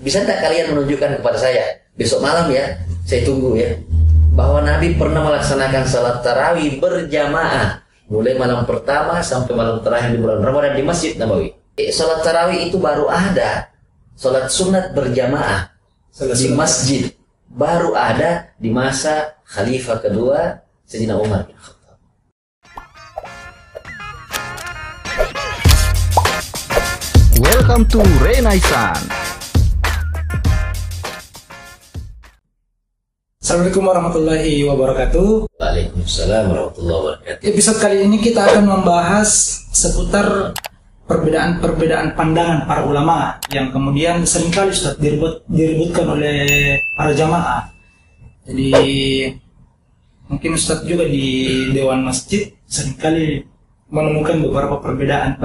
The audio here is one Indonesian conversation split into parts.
Bisa tidak kalian menunjukkan kepada saya besok malam ya, saya tunggu ya, bahwa Nabi pernah melaksanakan salat tarawih berjamaah mulai malam pertama sampai malam terakhir di bulan Ramadan di Masjid Nabawi. Salat tarawih itu baru ada, salat sunat berjamaah di masjid baru ada di masa Khalifah kedua Sayyidina Umar bin Khattab. Welcome to Renaissance. Assalamualaikum warahmatullahi wabarakatuh. Waalaikumsalam warahmatullahi wabarakatuh. Episode kali ini kita akan membahas seputar perbedaan pandangan para ulama yang kemudian seringkali Ustaz diributkan oleh para jamaah. Jadi mungkin Ustaz juga di Dewan Masjid seringkali menemukan beberapa perbedaan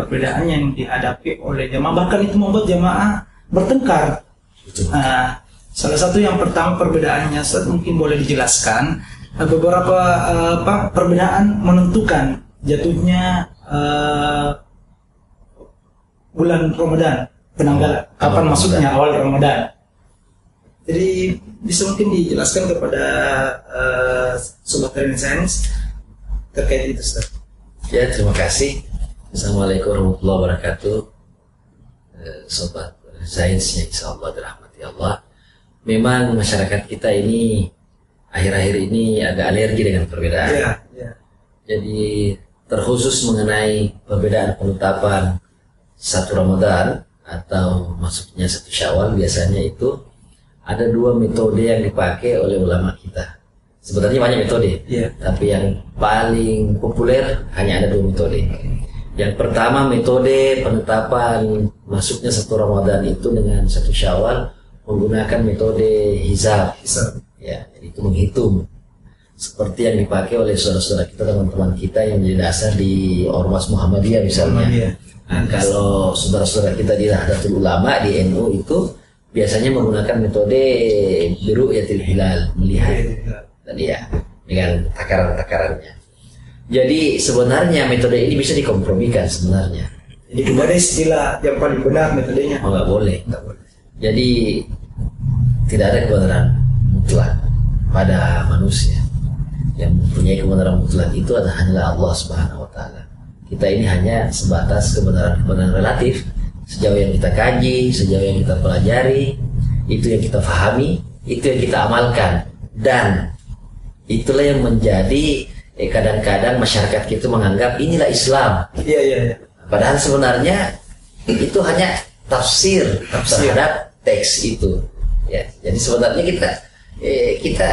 yang dihadapi oleh jamaah, bahkan itu membuat jamaah bertengkar. Nah, salah satu yang pertama perbedaannya, Ustaz mungkin boleh dijelaskan beberapa perbedaan menentukan jatuhnya bulan Ramadan, penanggalan kapan masuknya awal Ramadan. Jadi bisa mungkin dijelaskan kepada Sobat Renaissance terkait itu, Ustaz. Ya, terima kasih. Assalamualaikum warahmatullahi wabarakatuh. Sobat Sainsnya insyaallah dirahmati Allah. Memang masyarakat kita ini akhir-akhir ini agak alergi dengan perbedaan. Ya. Jadi terkhusus mengenai perbedaan penetapan satu Ramadan atau masuknya satu Syawal, biasanya itu ada dua metode yang dipakai oleh ulama kita. Sebenarnya banyak metode, tapi yang paling populer hanya ada dua metode. Yang pertama, metode penetapan masuknya satu Ramadan itu dengan satu Syawal menggunakan metode hisab. Ya, itu menghitung seperti yang dipakai oleh saudara-saudara kita, teman-teman kita yang menjadi dasar di Ormas Muhammadiyah misalnya. Nah, kalau saudara-saudara kita di Nahdlatul Ulama di NU itu biasanya menggunakan metode biru'yatil hilal, melihat tadi ya, dengan takaran-takarannya. Jadi sebenarnya metode ini bisa dikompromikan sebenarnya. Jadi tidak ada istilah yang paling benar metodenya. Oh, nggak boleh. Jadi tidak ada kebenaran mutlak pada manusia. Yang mempunyai kebenaran mutlak itu hanyalah Allah Subhanahu wa Ta'ala. Kita ini hanya sebatas kebenaran relatif. Sejauh yang kita kaji, sejauh yang kita pelajari, itu yang kita fahami, itu yang kita amalkan. Dan itulah yang menjadi kadang-kadang masyarakat kita menganggap inilah Islam. Iya. Padahal sebenarnya itu hanya tafsir terhadap teks itu. Ya, jadi sebenarnya kita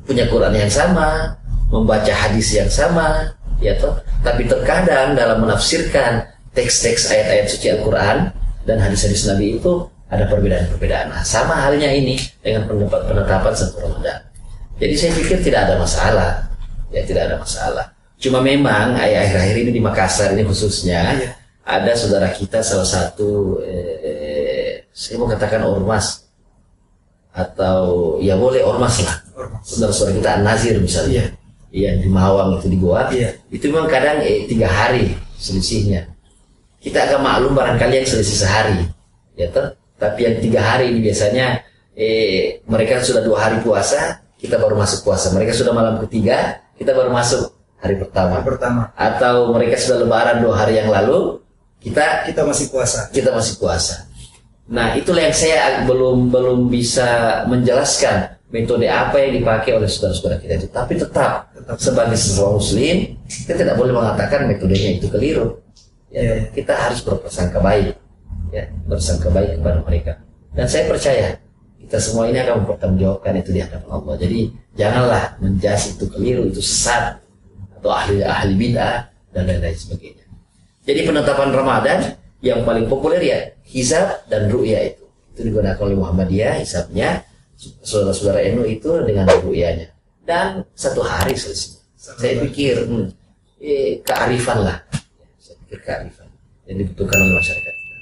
punya Quran yang sama, membaca hadis yang sama, ya toh. Tapi terkadang dalam menafsirkan teks-teks ayat-ayat suci Al-Quran dan hadis-hadis Nabi itu ada perbedaan-perbedaan. Nah, sama halnya ini dengan penetapan satu Ramadan. Jadi saya pikir tidak ada masalah, ya tidak ada masalah. Cuma memang akhir-akhir ini di Makassar ini khususnya ada saudara kita salah satu, saya mau katakan ormas atau ya boleh ormas lah, saudara-saudara kita An-Nazir misalnya, di Mawang itu di Goa, itu memang kadang 3 hari selisihnya. Kita agak maklum barangkali yang selisih sehari, ya toh. Tapi yang 3 hari ini biasanya mereka sudah 2 hari puasa, kita baru masuk puasa. Mereka sudah malam ketiga, kita baru masuk hari pertama. Atau mereka sudah lebaran 2 hari yang lalu, kita masih puasa. Nah, itulah yang saya belum bisa menjelaskan metode apa yang dipakai oleh saudara-saudara kita itu. Tapi tetap sebagai seorang muslim, kita tidak boleh mengatakan metodenya itu keliru. Ya, kita harus berprasangka baik, ya, bersangka baik kepada mereka. Dan saya percaya kita semua ini akan mempertanggungjawabkan itu di hadapan Allah. Jadi janganlah menjudge itu keliru, itu sesat, atau ahli bid'ah dan lain-lain sebagainya. Jadi penetapan Ramadan yang paling populer ya hisab dan ru'yah itu digunakan oleh Muhammadiyah, hisabnya, saudara-saudara NU itu dengan ru'yahnya, dan 1 hari selisih. Saya pikir kearifan lah. Kearifan yang dibutuhkan oleh masyarakat kita.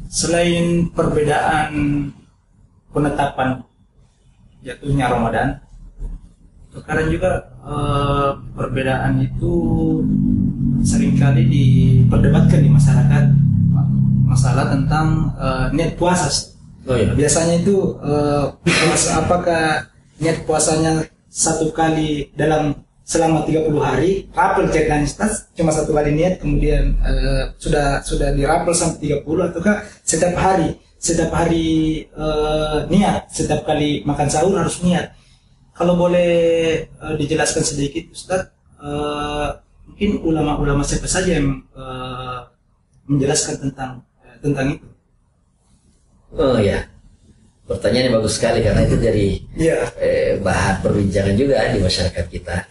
Selain perbedaan penetapan jatuhnya Ramadan, sekarang juga perbedaan itu seringkali diperdebatkan di masyarakat masalah tentang niat puasa. Oh iya. Biasanya itu apakah niat puasanya satu kali selama 30 hari, rapel ceritanya Ustaz, cuma satu kali niat kemudian sudah dirapel sampai 30, ataukah setiap hari niat, setiap kali makan sahur harus niat. Kalau boleh dijelaskan sedikit Ustaz, mungkin ulama-ulama siapa saja yang menjelaskan tentang itu? Oh ya, pertanyaannya bagus sekali karena itu jadi bahan perbincangan juga di masyarakat kita.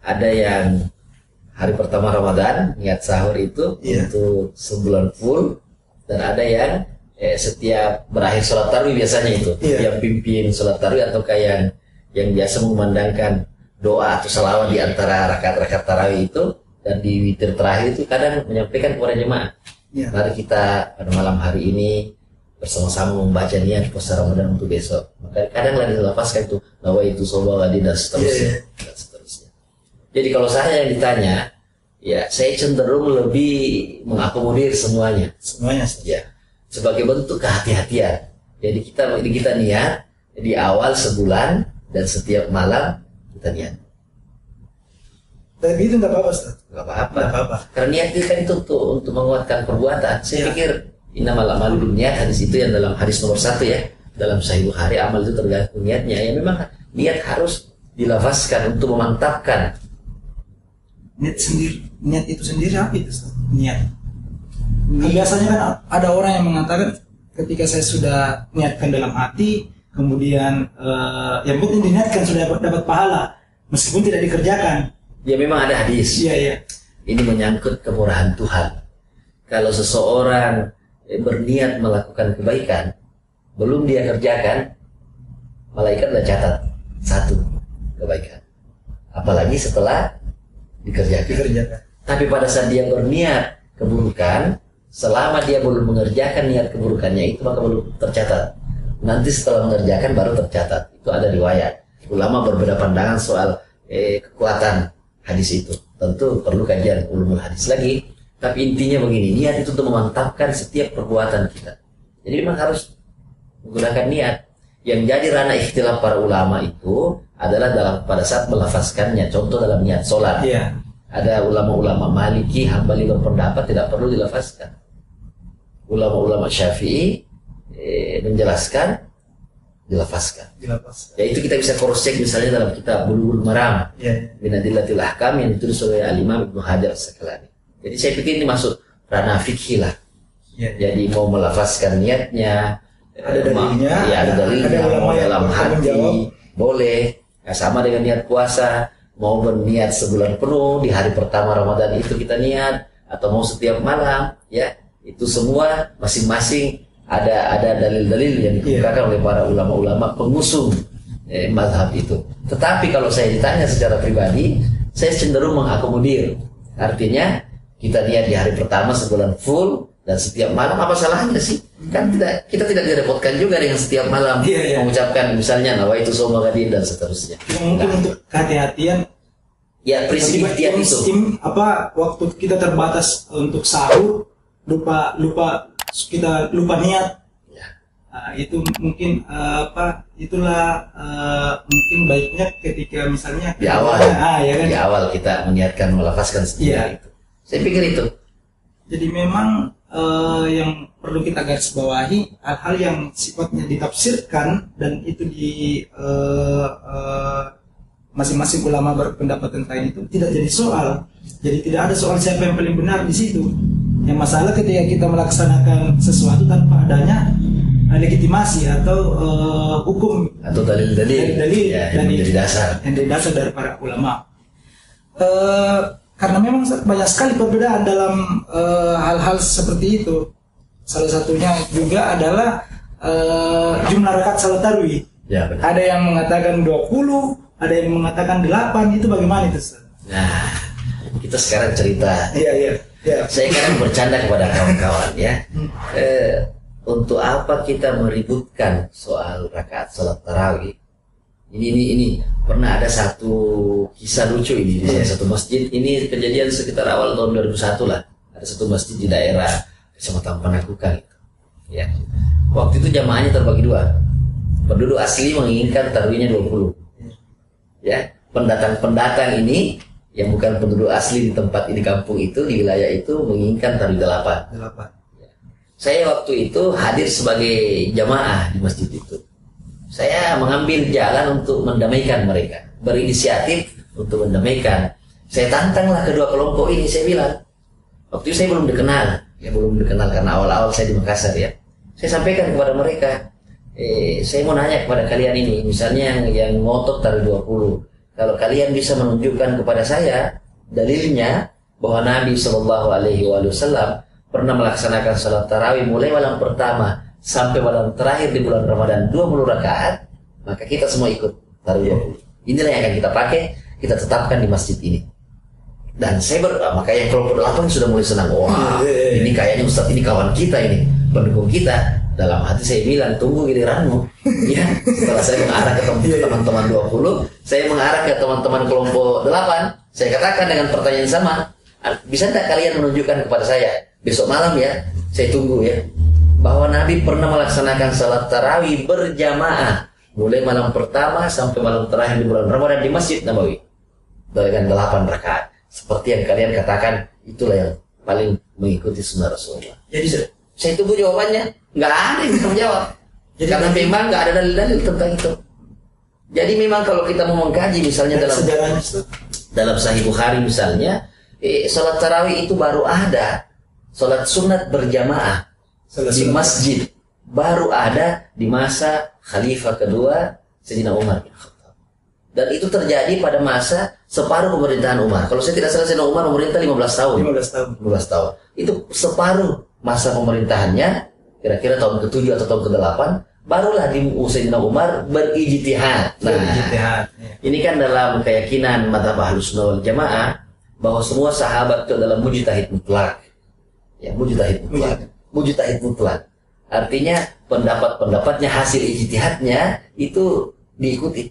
Ada yang hari pertama Ramadan niat sahur itu untuk sebulan full, dan ada yang setiap berakhir sholat tarawih biasanya itu yang pimpin sholat tarawih, atau kayak yang biasa mengumandangkan doa atau salawat di antara rakaat-rakaat tarawih itu, dan di witir terakhir itu kadang menyampaikan kepada jemaah, mari kita pada malam hari ini bersama-sama membaca niat puasa Ramadan untuk besok. Maka kadang lagi dilafazkan itu nawaitu sholat dan seterusnya. Dan seterusnya. Jadi kalau saya yang ditanya, ya saya cenderung lebih mengakomodir semuanya. Ya, sebagai bentuk kehati-hatian. Jadi kita niat di awal sebulan dan setiap malam kita niat. Tapi itu nggak apa-apa, Ustaz. Nggak apa-apa. Karena niat itu kan itu untuk menguatkan perbuatan. Saya pikir innamal a'malu binniyat, hadis itu yang dalam hadis nomor 1 ya dalam Sahih Bukhari, amal itu tergantung niatnya. Ya memang niat harus dilafazkan untuk memantapkan. Niat itu sendiri apa itu, Ustaz? Niat. Biasanya kan ada orang yang mengatakan ketika saya sudah niatkan dalam hati, kemudian yang penting diniatkan sudah dapat pahala meskipun tidak dikerjakan. Ya memang ada hadis. Iya. Ini menyangkut kemurahan Tuhan. Kalau seseorang berniat melakukan kebaikan, belum dia kerjakan, malaikat sudah catat 1 kebaikan. Apalagi setelah dikerjakan. Tapi pada saat dia berniat keburukan, selama dia belum mengerjakan niat keburukannya itu, maka belum tercatat. Nanti setelah mengerjakan baru tercatat. Itu ada riwayat. Ulama berbeda pandangan soal kekuatan hadis itu. Tentu perlu kajian ulumul hadis lagi. Tapi intinya begini, niat itu untuk memantapkan setiap perbuatan kita. Jadi memang harus menggunakan niat. Yang jadi ranah ikhtilaf para ulama itu adalah pada saat melafazkannya. Contoh dalam niat sholat. Ada ulama-ulama Maliki, Hambali berpendapat tidak perlu dilafazkan. Ulama-ulama Syafi'i menjelaskan dilafazkan. Ya itu kita bisa cross check misalnya dalam kitab Bulughul Maram min Adillatil Ahkam yang ditulis oleh Al-Imam Ibnu Hajar Asqalani. Jadi saya pikir ini masuk ranah fikih lah. Jadi mau melafazkan niatnya, ada dalilnya, ada dalilnya, mau dalam hati boleh. Ya, sama dengan niat puasa, mau berniat sebulan penuh di hari pertama Ramadan itu kita niat, atau mau setiap malam, ya itu semua masing-masing ada dalil-dalil yang dikemukakan oleh para ulama-ulama pengusung mazhab itu. Tetapi kalau saya ditanya secara pribadi, saya cenderung mengakomodir. Artinya kita niat di hari pertama sebulan full dan setiap malam, apa salahnya sih? Kan kita tidak direpotkan juga dengan setiap malam mengucapkan misalnya nawaitu shauma ghadin dan seterusnya. Mungkin untuk kehati-hatian. Ya prinsip ikhtiar itu. Waktu kita terbatas untuk sahur, kita lupa niat. Itu mungkin mungkin baiknya ketika misalnya di awal, di awal kita meniatkan melafazkan sendiri itu. Saya pikir itu. Jadi memang yang perlu kita garis bawahi, hal-hal yang sifatnya ditafsirkan dan itu di masing-masing ulama berpendapat tentang itu tidak jadi soal. Jadi tidak ada soal siapa yang paling benar di situ. Yang masalah ketika kita melaksanakan sesuatu tanpa adanya legitimasi atau hukum atau dalil-dalil yang menjadi dasar dari para ulama. Karena memang banyak sekali perbedaan dalam hal-hal seperti itu. Salah satunya juga adalah jumlah rakaat salat tarawih. Ada yang mengatakan 20, ada yang mengatakan 8. Itu bagaimana itu? Nah, kita sekarang cerita. Saya kadang bercanda kepada kawan-kawan ya. Untuk apa kita meributkan soal rakaat salat tarawih? Ini pernah ada satu kisah lucu ini di salah satu masjid. Ini kejadian sekitar awal tahun 2001 lah. Ada satu masjid di daerah Kecamatan Panakukang. Ya. Waktu itu jamaahnya terbagi dua. Penduduk asli menginginkan tarawihnya 20. Ya, pendatang-pendatang ini yang bukan penduduk asli di tempat ini, kampung itu, di wilayah itu menginginkan tarawih 8. Ya. Saya waktu itu hadir sebagai jamaah di masjid itu. Saya mengambil jalan untuk mendamaikan mereka, berinisiatif untuk mendamaikan. Saya tantanglah kedua kelompok ini, saya bilang, waktu itu saya belum dikenal, karena awal-awal saya di Makassar ya. Saya sampaikan kepada mereka, saya mau nanya kepada kalian ini, misalnya yang ngotot tarawih 20, kalau kalian bisa menunjukkan kepada saya dalilnya bahwa Nabi SAW pernah melaksanakan salat tarawih mulai malam pertama sampai malam terakhir di bulan Ramadan 20 rakaat, maka kita semua ikut tarawih 20. Inilah yang akan kita pakai, kita tetapkan di masjid ini. Dan saya maka yang kelompok 8 sudah mulai senang. Wah, ini kayaknya Ustadz ini kawan kita ini, pendukung kita. Dalam hati saya bilang, tunggu giliranmu. Ya, setelah saya mengarah ke teman-teman 20, saya mengarah ke teman-teman kelompok 8. Saya katakan dengan pertanyaan sama, bisa tidak kalian menunjukkan kepada saya besok malam ya, saya tunggu ya, bahwa Nabi pernah melaksanakan salat tarawih berjamaah mulai malam pertama sampai malam terakhir di bulan Ramadan di Masjid Nabawi dengan 8 rakaat. Seperti yang kalian katakan, itulah yang paling mengikuti sunnah Rasulullah. Jadi saya tunggu jawabannya, nggak ada yang bisa menjawab. Jadi, karena memang nggak ada dalil-dalil tentang itu. Jadi memang kalau kita mau mengkaji misalnya dalam Sahih Bukhari misalnya, salat tarawih itu baru ada, salat sunat berjamaah di masjid baru ada di masa Khalifah kedua Sayyidina Umar. Dan itu terjadi pada masa separuh pemerintahan Umar. Kalau saya tidak salah, Sayyidina Umar memerintah 15 tahun. 15 tahun. Itu separuh masa pemerintahannya, kira-kira tahun ke-7 atau tahun ke-8, barulah di Sayyidina Umar berijtihad. Nah, ini kan dalam keyakinan mazhab Ahlus Sunnah wal Jamaah bahwa semua sahabat itu adalah mujtahid mutlak. Ya, mujtahid mutlak. Artinya pendapat-pendapatnya, hasil ijtihadnya itu diikuti.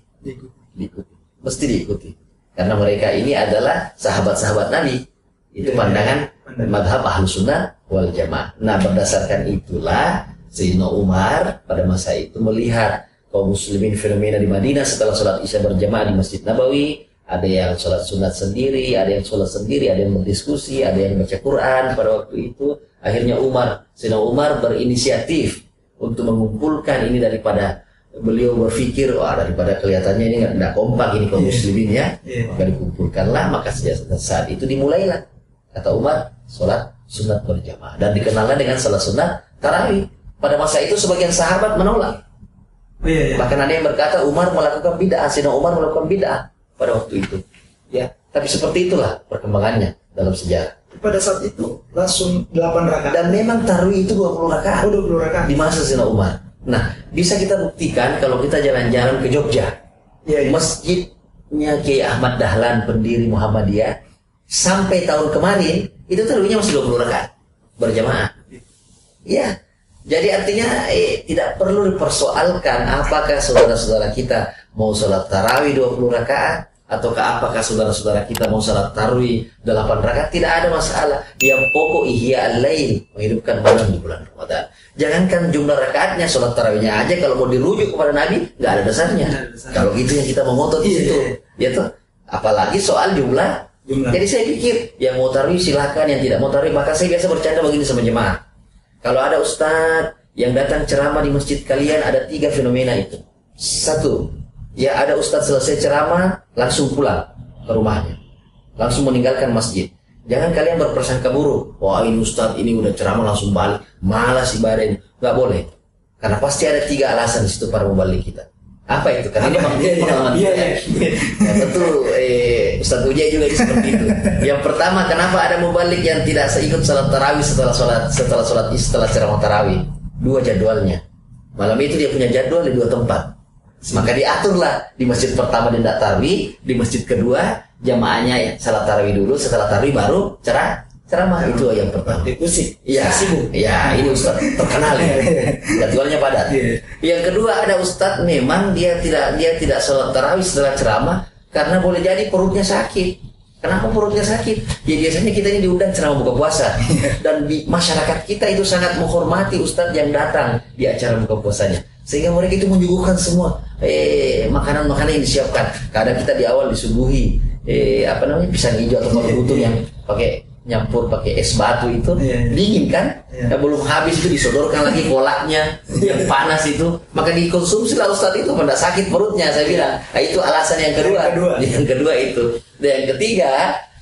Mesti diikuti. Karena mereka ini adalah sahabat-sahabat Nabi. Itu pandangan mazhab Ahlus Sunnah wal Jamaah. Nah, berdasarkan itulah Sayyidina Umar pada masa itu melihat kaum muslimin fenomena di Madinah setelah sholat Isya berjamaah di Masjid Nabawi. Ada yang sholat sunat sendiri, ada yang sholat sendiri, ada yang berdiskusi, ada yang baca Quran pada waktu itu. Akhirnya Sayyidina Umar berinisiatif untuk mengumpulkan ini daripada beliau berpikir, daripada kelihatannya ini nggak kompak ini kaum muslimin ya, maka dikumpulkanlah. Maka sejak saat itu dimulailah, kata Umar, sholat sunat berjamaah dan dikenalnya dengan salat sunat tarawih. Pada masa itu sebagian sahabat menolak. Bahkan ada yang berkata Umar melakukan bid'ah, Sayyidina Umar melakukan bid'ah pada waktu itu. Ya, tapi seperti itulah perkembangannya dalam sejarah. Pada saat itu langsung 8 rakaat. Dan memang tarawih itu 20 rakaat. 20 rakaat di masa Sayyidina Umar. Nah, bisa kita buktikan kalau kita jalan-jalan ke Jogja. Masjidnya Kiai Ahmad Dahlan, pendiri Muhammadiyah, sampai tahun kemarin itu tarawihnya masih 20 rakaat berjamaah. Ya. Jadi artinya tidak perlu dipersoalkan apakah saudara-saudara kita mau sholat tarawih 20 rakaat ataukah apakah saudara-saudara kita mau sholat tarawih 8 rakaat. Tidak ada masalah. Yang pokok ihya al-lail, menghidupkan malam di bulan Ramadan. Jangankan jumlah rakaatnya, sholat tarawihnya aja kalau mau dirujuk kepada Nabi nggak ada dasarnya. Kalau gitu yang kita mau ngotot di situ, ya tuh. Apalagi soal jumlah. Jadi saya pikir yang mau tarawih silakan, yang tidak mau tarawih. Maka saya biasa bercanda begini sama jemaah. Kalau ada ustadz yang datang ceramah di masjid kalian, ada 3 fenomena itu. 1, ya ada ustadz selesai ceramah langsung pulang ke rumahnya, langsung meninggalkan masjid. Jangan kalian berprasangka buruk. Wah, ini ustadz ini udah ceramah langsung balik, malas ibadahnya. Nggak boleh. Karena pasti ada 3 alasan di situ para mubalik kita. Apa itu? Karena ini pengalaman kita. Ya, tentu Ustadz Ujai juga seperti itu. Yang pertama, kenapa ada mubalik yang tidak ikut salat tarawih setelah ceramah tarawih? 2 jadwalnya. Malam itu dia punya jadwal di 2 tempat. Maka diaturlah di masjid pertama dia tidak tarawih, di masjid kedua jamaahnya ya, salat tarawih dulu, setelah tarawih baru ceramah. Itu yang pertama. Ya, ini Ustaz terkenal ya. Jadwalnya padat. Yang kedua, ada Ustaz memang dia tidak salat tarawih setelah ceramah karena boleh jadi perutnya sakit Kenapa perutnya sakit? Ya biasanya kita ini diundang ceramah buka puasa dan di masyarakat kita itu sangat menghormati ustadz yang datang di acara buka puasanya, sehingga mereka itu menyuguhkan semua makanan-makanan yang disiapkan. Kadang kita di awal disuguhi pisang hijau atau kolak butuh yang pakai nyampur pakai es batu itu, dingin kan? Nah, belum habis itu disodorkan lagi kolaknya yang panas itu, maka dikonsumsi lah ustadz itu, pada sakit perutnya saya bilang. Nah, itu alasan yang kedua. Yang kedua itu. Dan yang ketiga,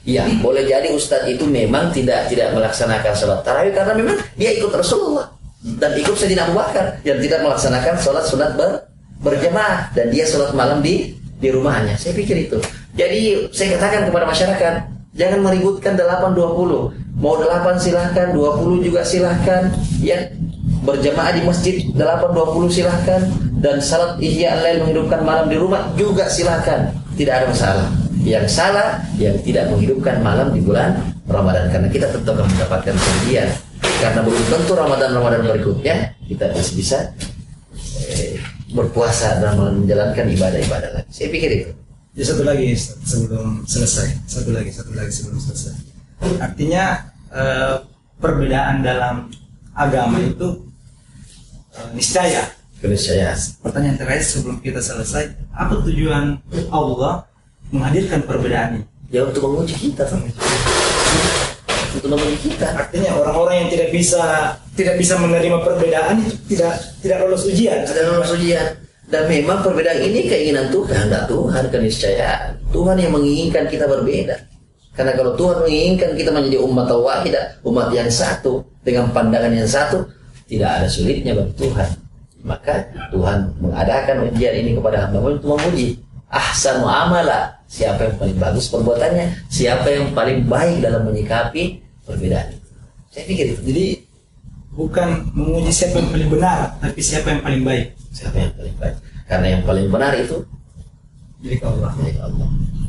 ya boleh jadi ustadz itu memang tidak melaksanakan sholat tarawih karena memang dia ikut Rasulullah dan ikut Sayyidina Abu Bakar yang tidak melaksanakan sholat sunat berjamaah, dan dia sholat malam di rumahnya. Saya pikir itu. Jadi saya katakan kepada masyarakat, jangan meributkan 8-20. Mau 8 silahkan, 20 juga silahkan. Ya, berjamaah di masjid 8-20 silahkan, dan salat ihya al-lail menghidupkan malam di rumah juga silahkan. Tidak ada masalah. Yang salah yang tidak menghidupkan malam di bulan Ramadan, karena kita tentu akan mendapatkan kerugian. Karena belum tentu Ramadan berikutnya kita bisa berpuasa dan menjalankan ibadah-ibadah lagi. Saya pikir itu. Ya, satu lagi sebelum selesai. Satu lagi sebelum selesai. Artinya perbedaan dalam agama itu niscaya. Keniscayaan. Pertanyaan terakhir sebelum kita selesai, apa tujuan Allah menghadirkan perbedaan ini? Ya, untuk menguji kita, untuk menguji kita. Artinya orang-orang yang tidak bisa menerima perbedaan itu tidak lolos ujian. Tidak lolos ujian. Dan memang perbedaan ini keinginan Tuhan, tidak Tuhan, keniscayaan. Tuhan yang menginginkan kita berbeda. Karena kalau Tuhan menginginkan kita menjadi umat wahidah, umat yang satu dengan pandangan yang satu, tidak ada sulitnya bagi Tuhan. Maka Tuhan mengadakan ujian ini kepada hamba untuk menguji. Ahsanu amala, siapa yang paling bagus perbuatannya, siapa yang paling baik dalam menyikapi perbedaan itu. Saya pikir itu. Jadi bukan menguji siapa yang paling benar, tapi siapa yang paling baik. Siapa yang paling baik? Karena yang paling benar itu milik Allah.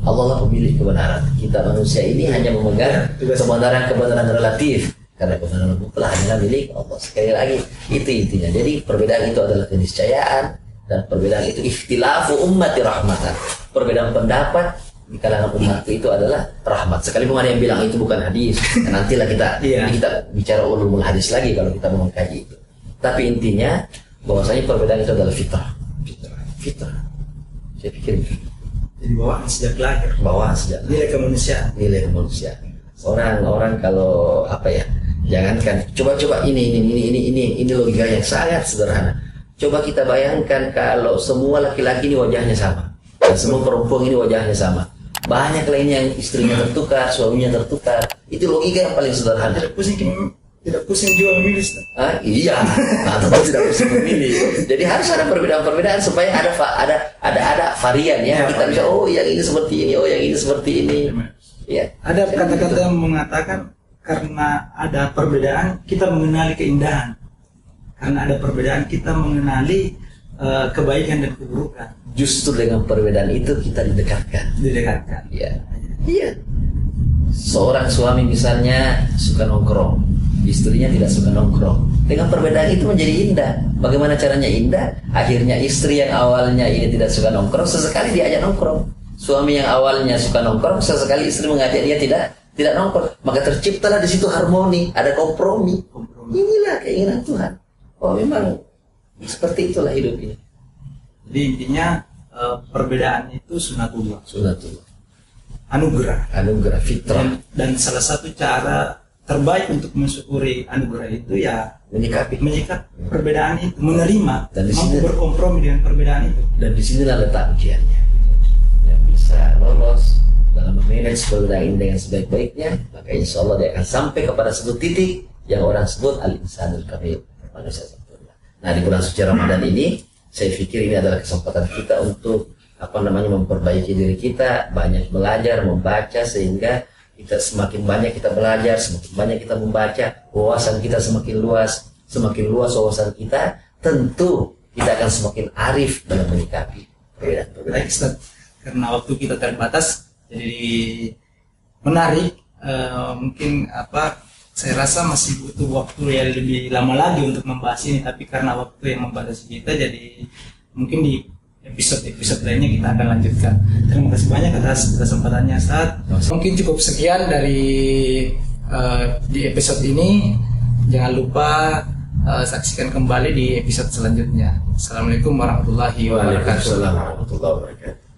Allah lah pemilik kebenaran. Kita manusia ini hanya memegang kebenaran relatif. Karena kebenaran mutlak hanyalah milik Allah. Sekali lagi, itu intinya. Jadi perbedaan itu adalah keniscayaan, dan perbedaan itu ikhtilafu ummati rahmatan. Perbedaan pendapat di kalangan umatku itu adalah rahmat. Sekalipun ada yang bilang itu bukan hadis, nantilah kita bicara ulumul hadis lagi kalau kita mau mengkaji itu. Tapi intinya bahwasanya perbedaan itu adalah fitrah. Saya pikir itu. Jadi bawaan sejak lahir. Nilai kemanusiaan. Orang kalau jangankan coba ini logika yang sangat sederhana. Coba kita bayangkan kalau semua laki-laki ini wajahnya sama, dan semua perempuan ini wajahnya sama. Banyak lainnya yang istrinya tertukar, suaminya tertukar. Itu logika yang paling sederhana. Tidak pusing juga memilih. Iya, tentu tidak pusing memilih. Jadi harus ada perbedaan-perbedaan supaya ada varian ya. Kita bisa yang ini seperti ini, yang ini seperti ini. Ya. Ada kata-kata yang mengatakan karena ada perbedaan kita mengenali keindahan. Karena ada perbedaan kita mengenali kebaikan dan keburukan. Justru dengan perbedaan itu kita didekatkan. Iya. Seorang suami misalnya suka nongkrong, istrinya tidak suka nongkrong. Dengan perbedaan itu menjadi indah. Bagaimana caranya indah? Akhirnya istri yang awalnya ini tidak suka nongkrong, sesekali diajak nongkrong. Suami yang awalnya suka nongkrong, sesekali istri mengajak dia tidak nongkrong. Maka terciptalah di situ harmoni, ada kompromi. Inilah keinginan Tuhan. Memang seperti itulah hidup ini. Jadi intinya perbedaan itu sunatullah. Anugerah, fitrah. Dan salah satu cara terbaik untuk mensyukuri anugerah itu ya menyikapi perbedaan itu, menerima dan mampu berkompromi dengan perbedaan itu. Dan disinilah letak ujiannya. Yang bisa lolos dalam memanage perbedaan ini dengan sebaik-baiknya, maka insya Allah dia akan sampai kepada satu titik yang orang sebut al-insanul kamil, manusia sempurna. Nah, di bulan suci Ramadan ini, saya pikir ini adalah kesempatan kita untuk memperbaiki diri kita, banyak belajar, membaca, sehingga kita semakin banyak kita belajar, semakin banyak kita membaca, wawasan kita semakin luas wawasan kita, tentu kita akan semakin arif dalam menyikapi perbedaan. Baik, Ustaz, karena waktu kita terbatas, jadi menarik. Mungkin saya rasa masih butuh waktu yang lebih lama lagi untuk membahas ini, tapi karena waktu yang membatasi kita, jadi mungkin di episode lainnya kita akan lanjutkan. Terima kasih banyak atas kesempatannya, Ustaz. Mungkin cukup sekian dari di episode ini. Jangan lupa saksikan kembali di episode selanjutnya. Assalamualaikum warahmatullahi wabarakatuh. Waalaikumsalam warahmatullahi wabarakatuh.